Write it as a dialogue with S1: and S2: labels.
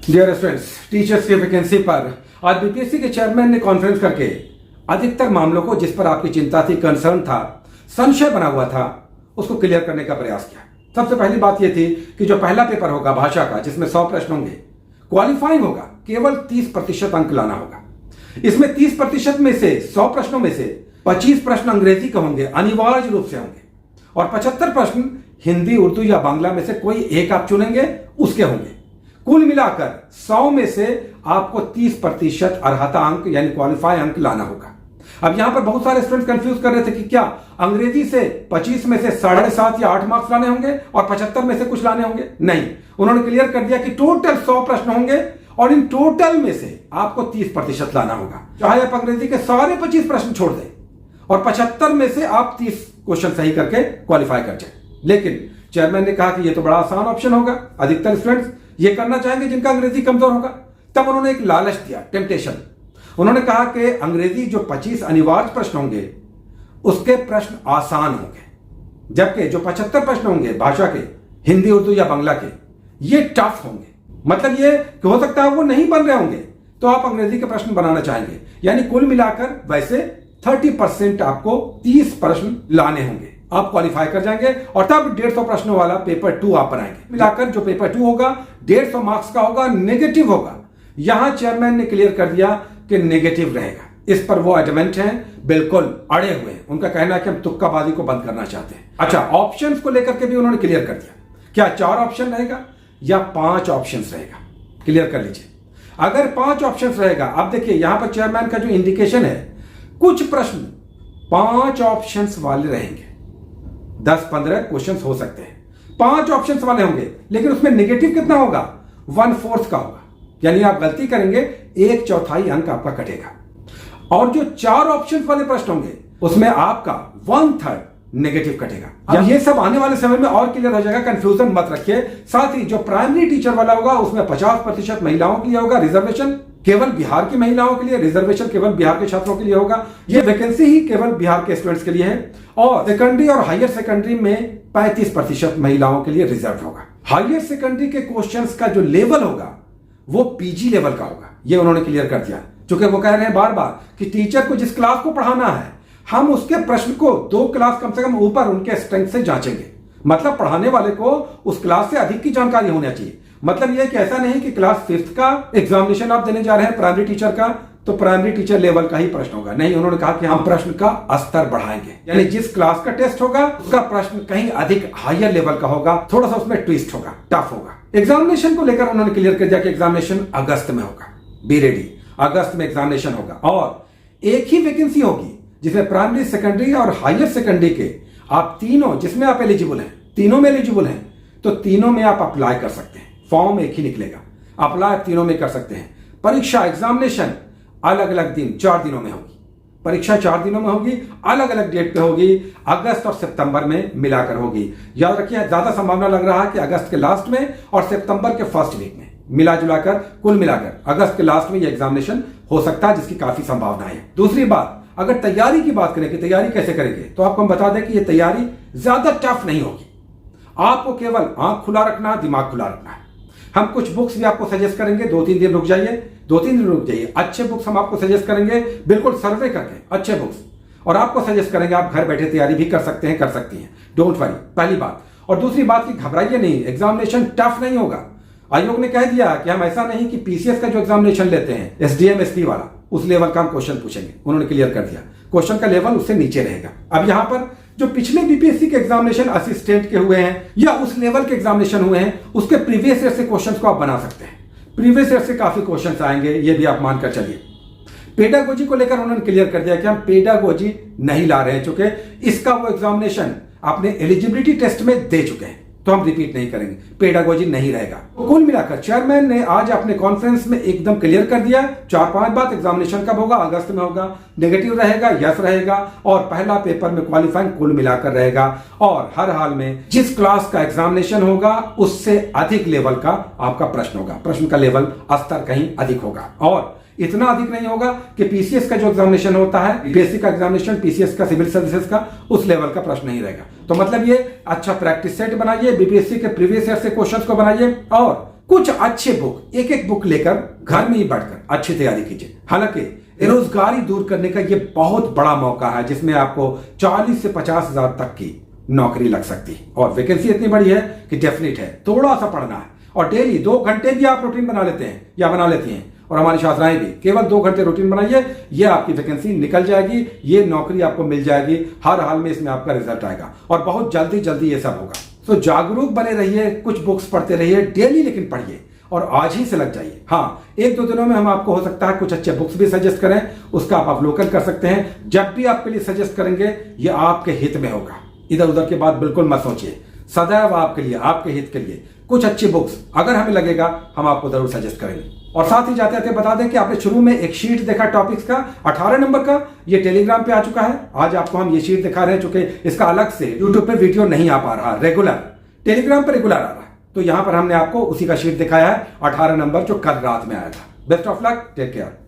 S1: Dear students, teachers की vacancy पर आज बीपीएससी के चेयरमैन ने कॉन्फ्रेंस करके अधिकतर मामलों को जिस पर आपकी चिंता थी, कंसर्न था, संशय बना हुआ था, उसको क्लियर करने का प्रयास किया। सबसे पहली बात यह थी कि जो पहला पेपर होगा भाषा का, जिसमें 100 प्रश्न होंगे, क्वालिफाइंग होगा, केवल 30% अंक लाना होगा। इसमें 30% में से 100 प्रश्नों में से 25 प्रश्न अंग्रेजी के होंगे, अनिवार्य रूप से होंगे, और 75 प्रश्न हिंदी, उर्दू या बांग्ला में से कोई एक आप चुनेंगे, उसके होंगे। कुल मिलाकर 100 में से आपको 30% अर्हता अंक यानी क्वालिफाई अंक लाना होगा। अब यहां पर बहुत सारे स्टूडेंट कंफ्यूज कर रहे थे कि क्या अंग्रेजी से 25 में से 7.5 या 8 मार्क्स लाने होंगे और 75 में से कुछ लाने होंगे। नहीं, उन्होंने क्लियर कर दिया कि टोटल 100 प्रश्न होंगे और इन टोटल में से आपको 30% लाना होगा। चाहे आप अंग्रेजी के सारे 25 प्रश्न छोड़ दें और 75 में से आप 30 क्वेश्चन सही करके क्वालिफाई कर जाए। लेकिन चेयरमैन ने कहा कि यह तो बड़ा आसान ऑप्शन होगा, अधिकतर स्टूडेंट्स ये करना चाहेंगे जिनका अंग्रेजी कमजोर होगा। तब उन्होंने एक लालच दिया, टेम्पटेशन। उन्होंने कहा कि अंग्रेजी जो 25 अनिवार्य प्रश्न होंगे उसके प्रश्न आसान होंगे, जबकि जो 75 प्रश्न होंगे भाषा के, हिंदी, उर्दू या बांग्ला के, ये टफ होंगे। मतलब ये कि हो सकता है वो नहीं बन रहे होंगे, तो आप अंग्रेजी के प्रश्न बनाना चाहेंगे। यानी कुल मिलाकर वैसे 30% आपको 30 प्रश्न लाने होंगे, आप क्वालिफाई कर जाएंगे और तब 150 प्रश्नों वाला पेपर 2 आप बनाएंगे। मिलाकर जो पेपर 2 होगा 150 मार्क्स का होगा, नेगेटिव होगा। यहां चेयरमैन ने क्लियर कर दिया कि नेगेटिव रहेगा। इस पर वो एडमेंट हैं, बिल्कुल अड़े हुए हैं। उनका कहना है कि हम तुक्काबाजी को बंद करना चाहते हैं। अच्छा, ऑप्शंस को लेकर के भी उन्होंने क्लियर कर दिया, क्या 4 ऑप्शन रहेगा या 5 ऑप्शन रहेगा। क्लियर कर लीजिए, अगर 5 ऑप्शन रहेगा, आप देखिए यहां पर चेयरमैन का जो इंडिकेशन है, कुछ प्रश्न 5 ऑप्शन वाले रहेंगे, 10-15 क्वेश्चन हो सकते हैं, 5 ऑप्शंस वाले होंगे, लेकिन उसमें नेगेटिव कितना होगा, 1/4 का होगा। यानी आप गलती करेंगे 1/4 अंक आपका कटेगा। और जो 4 ऑप्शंस वाले प्रश्न होंगे उसमें आपका 1/3 नेगेटिव कटेगा। अब ये सब आने वाले समय में और क्लियर हो जाएगा, कंफ्यूजन मत रखिए। साथ ही जो प्राइमरी टीचर वाला होगा उसमें 50% महिलाओं के लिए होगा, रिजर्वेशन केवल बिहार की महिलाओं के लिए, रिजर्वेशन केवल बिहार के छात्रों के लिए होगा। ये वैकेंसी ही केवल बिहार के स्टूडेंट्स के लिए है। और सेकेंडरी और हायर सेकेंडरी में 35% महिलाओं के लिए रिजर्व होगा। हायर सेकेंडरी के क्वेश्चंस का जो लेवल होगा वो पीजी लेवल का होगा, ये उन्होंने क्लियर कर दिया। क्योंकि वो कह रहे हैं बार बार कि टीचर को जिस क्लास को पढ़ाना है, हम उसके प्रश्न को 2 क्लास कम से कम ऊपर उनके स्ट्रेंथ से जांचेंगे। मतलब पढ़ाने वाले को उस क्लास से अधिक की जानकारी होनी चाहिए। मतलब यह कि ऐसा नहीं कि क्लास 5th का एग्जामिनेशन आप देने जा रहे हैं प्राइमरी टीचर का, तो प्राइमरी टीचर लेवल का ही प्रश्न होगा। नहीं, उन्होंने कहा कि हम प्रश्न का स्तर बढ़ाएंगे। यानी जिस क्लास का टेस्ट होगा उसका प्रश्न कहीं अधिक हायर लेवल का होगा, थोड़ा सा उसमें ट्विस्ट होगा, टफ होगा। एग्जामिनेशन को लेकर उन्होंने क्लियर कर दिया कि एग्जामिनेशन अगस्त में होगा, बी रेडी, अगस्त में एग्जामिनेशन होगा। और एक ही वैकेंसी होगी जिसमें प्राइमरी, सेकेंडरी और हायर सेकेंडरी के आप तीनों, जिसमें आप एलिजिबल हैं, तीनों में एलिजिबल हैं, तो तीनों में आप अप्लाई कर सकते हैं। फॉर्म एक ही निकलेगा, अप्लाई तीनों में कर सकते हैं। परीक्षा, एग्जामिनेशन अलग अलग दिन, 4 दिनों में होगी। परीक्षा 4 दिनों में होगी, अलग अलग डेट पे होगी, अगस्त और सितंबर में मिलाकर होगी। याद रखिए, ज्यादा संभावना लग रहा है कि अगस्त के लास्ट में और सितंबर के फर्स्ट वीक में, मिला जुलाकर कुल मिलाकर अगस्त के लास्ट में यह एग्जामिनेशन हो सकता है, जिसकी काफी संभावना है। दूसरी बात, अगर तैयारी की बात करें कि तैयारी कैसे करेंगे, तो आपको हम बता दें कि यह तैयारी ज्यादा टफ नहीं होगी। आपको केवल आंख खुला रखना है, दिमाग खुला रखना है। हम कुछ बुक्स भी आपको सजेस्ट करेंगे, 2-3 दिन रुक जाइए, 2-3 दिन रुक जाइए। अच्छे बुक्स हम आपको सजेस्ट करेंगे, बिल्कुल सर्वे करके अच्छे बुक्स, और आपको सजेस्ट करेंगे। आप घर बैठे तैयारी भी कर सकते हैं, कर सकती हैं, डोंट वरी, पहली बात। और दूसरी बात कि घबराइए नहीं, एग्जामिनेशन टफ नहीं होगा। आयोग ने कह दिया कि हम ऐसा नहीं कि पीसीएस का जो एग्जामिनेशन लेते हैं, एसडीएम एसपी वाला, उस लेवल का हम क्वेश्चन पूछेंगे। उन्होंने क्लियर कर दिया, क्वेश्चन का लेवल उससे नीचे रहेगा। अब यहां पर जो पिछले बीपीएससी के एग्जामिनेशन असिस्टेंट के हुए हैं या उस लेवल के एग्जामिनेशन हुए हैं, उसके प्रीवियस ईयर से क्वेश्चंस को आप बना सकते हैं। प्रीवियस ईयर से काफी क्वेश्चंस आएंगे, ये भी आप मानकर चलिए। पेडागोजी को लेकर उन्होंने क्लियर कर दिया कि हम पेडागोजी नहीं ला रहे हैं, चूंकि इसका वो एग्जामिनेशन आपने एलिजिबिलिटी टेस्ट में दे चुके हैं, तो हम रिपीट नहीं करेंगे, पेडागोजी नहीं रहेगा। कुल मिलाकर चेयरमैन ने आज अपने कॉन्फ्रेंस में एकदम क्लियर कर दिया 4-5 बात। एग्जामिनेशन कब होगा, अगस्त में होगा, नेगेटिव रहेगा, यस रहेगा, और पहला पेपर में क्वालिफाइंग कुल मिलाकर रहेगा। और हर हाल में जिस क्लास का एग्जामिनेशन होगा उससे अधिक लेवल का आपका प्रश्न होगा, प्रश्न का लेवल स्तर कहीं अधिक होगा। और इतना अधिक नहीं होगा कि पीसीएस का जो एग्जामिनेशन होता है, बीपीएससी का एग्जामिनेशन, पीसीएस का, सिविल सर्विसेज का, उस लेवल का प्रश्न नहीं रहेगा। तो मतलब ये अच्छा प्रैक्टिस सेट बनाइए, बीपीएससी के प्रीवियस ईयर से क्वेश्चंस को बनाइए और कुछ अच्छे बुक, एक एक बुक लेकर घर में ही बैठकर अच्छी तैयारी कीजिए। हालांकि बेरोजगारी दूर करने का ये बहुत बड़ा मौका है जिसमें आपको 40 से 50 हजार तक की नौकरी लग सकती है और वैकेंसी इतनी बड़ी है कि डेफिनेट है। थोड़ा सा पढ़ना है और डेली 2 घंटे भी आप रूटीन बना लेते हैं या बना लेती हैं, और हमारी छात्राएं भी केवल 2 घंटे रूटीन बनाइए, ये आपकी वैकेंसी निकल जाएगी, ये नौकरी आपको मिल जाएगी। हर हाल में इसमें आपका रिजल्ट आएगा और बहुत जल्दी जल्दी ये सब होगा। तो जागरूक बने रहिए, कुछ बुक्स पढ़ते रहिए डेली, लेकिन पढ़िए और आज ही से लग जाइए। हाँ, 1-2 दिनों में हम आपको हो सकता है कुछ अच्छे बुक्स भी सजेस्ट करें, उसका आप अवलोकन कर सकते हैं। जब भी आपके लिए सजेस्ट करेंगे ये आपके हित में होगा, इधर उधर की बात बिल्कुल मत सोचिए। सदैव आपके लिए, आपके हित के लिए कुछ अच्छी बुक्स अगर हमें लगेगा हम आपको जरूर सजेस्ट करेंगे। और साथ ही जाते जाते बता दें कि आपने शुरू में एक शीट देखा टॉपिक्स का 18 नंबर का, ये टेलीग्राम पे आ चुका है। आज आपको हम ये शीट दिखा रहे हैं, चूंकि इसका अलग से यूट्यूब पे वीडियो नहीं आ पा रहा, रेगुलर टेलीग्राम पर रेगुलर आ रहा है, तो यहां पर हमने आपको उसी का शीट दिखाया है 18 नंबर जो कल रात में आया था। Best of luck, take care.